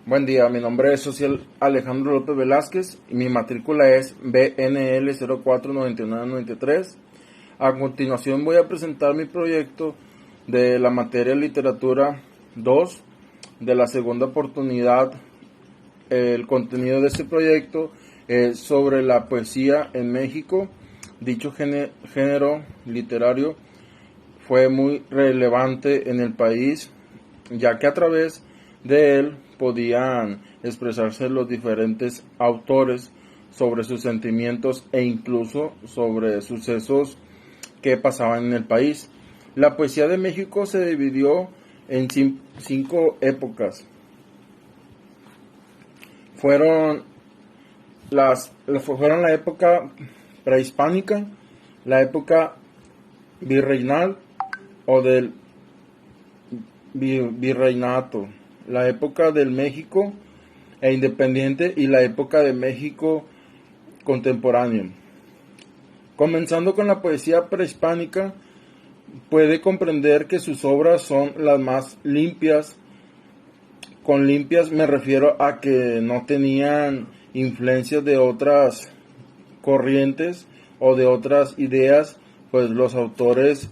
Buen día, mi nombre es Social Alejandro López Velázquez y mi matrícula es BNL 049993. A continuación voy a presentar mi proyecto de la materia Literatura 2 de la segunda oportunidad. El contenido de este proyecto es sobre la poesía en México. Dicho género literario fue muy relevante en el país, ya que a través de él podían expresarse los diferentes autores sobre sus sentimientos e incluso sobre sucesos que pasaban en el país. La poesía de México se dividió en 5 épocas. Fueron la época prehispánica, la época virreinal o del virreinato, la época del México independiente y la época de México contemporáneo. Comenzando con la poesía prehispánica, puede comprender que sus obras son las más limpias. Con limpias me refiero a que no tenían influencias de otras corrientes o de otras ideas, pues los autores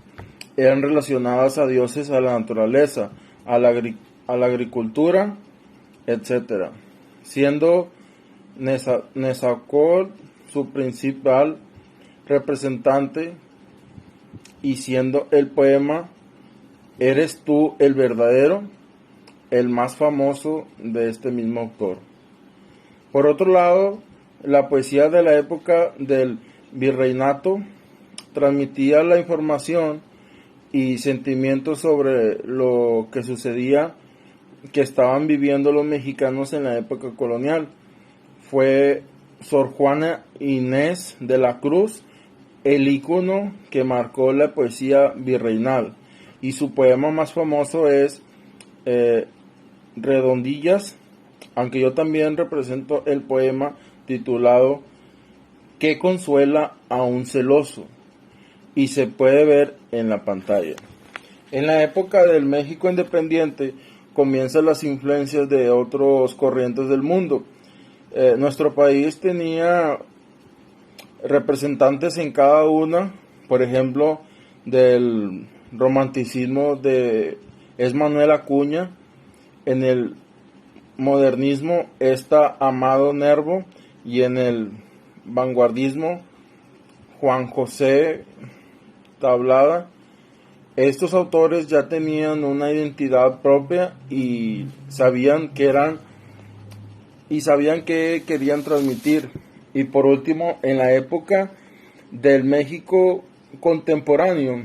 eran relacionados a dioses, a la naturaleza, a la agricultura, etc. Siendo Nezahualcóyotl su principal representante y siendo el poema "Eres tú el verdadero", el más famoso de este mismo autor. Por otro lado, la poesía de la época del virreinato transmitía la información y sentimientos sobre lo que sucedía, que estaban viviendo los mexicanos en la época colonial. Fue Sor Juana Inés de la Cruz el ícono que marcó la poesía virreinal, y su poema más famoso es Redondillas, aunque yo también represento el poema titulado "Que consuela a un celoso", y se puede ver en la pantalla. En la época del México independiente comienzan las influencias de otros corrientes del mundo. Nuestro país tenía representantes en cada una. Por ejemplo, del romanticismo es Manuel Acuña. En el modernismo está Amado Nervo, y en el vanguardismo Juan José Tablada. Estos autores ya tenían una identidad propia y sabían qué querían transmitir. Y por último, en la época del México contemporáneo,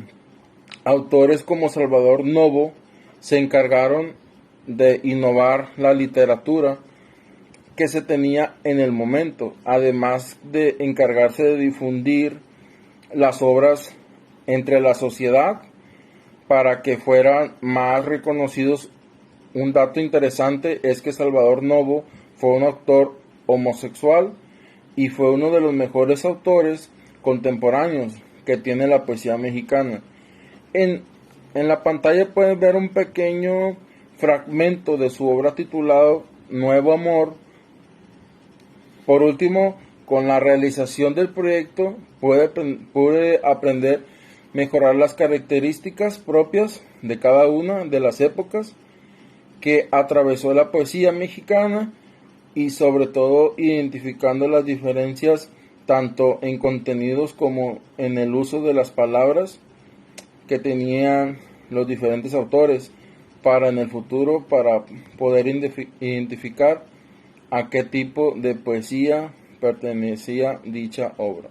autores como Salvador Novo se encargaron de innovar la literatura que se tenía en el momento, además de encargarse de difundir las obras entre la sociedad para que fueran más reconocidos. Un dato interesante es que Salvador Novo fue un autor homosexual y fue uno de los mejores autores contemporáneos que tiene la poesía mexicana. En la pantalla pueden ver un pequeño fragmento de su obra titulado Nuevo Amor. Por último, con la realización del proyecto pude aprender mejorar las características propias de cada una de las épocas que atravesó la poesía mexicana, y sobre todo identificando las diferencias tanto en contenidos como en el uso de las palabras que tenían los diferentes autores para en el futuro para poder identificar a qué tipo de poesía pertenecía dicha obra.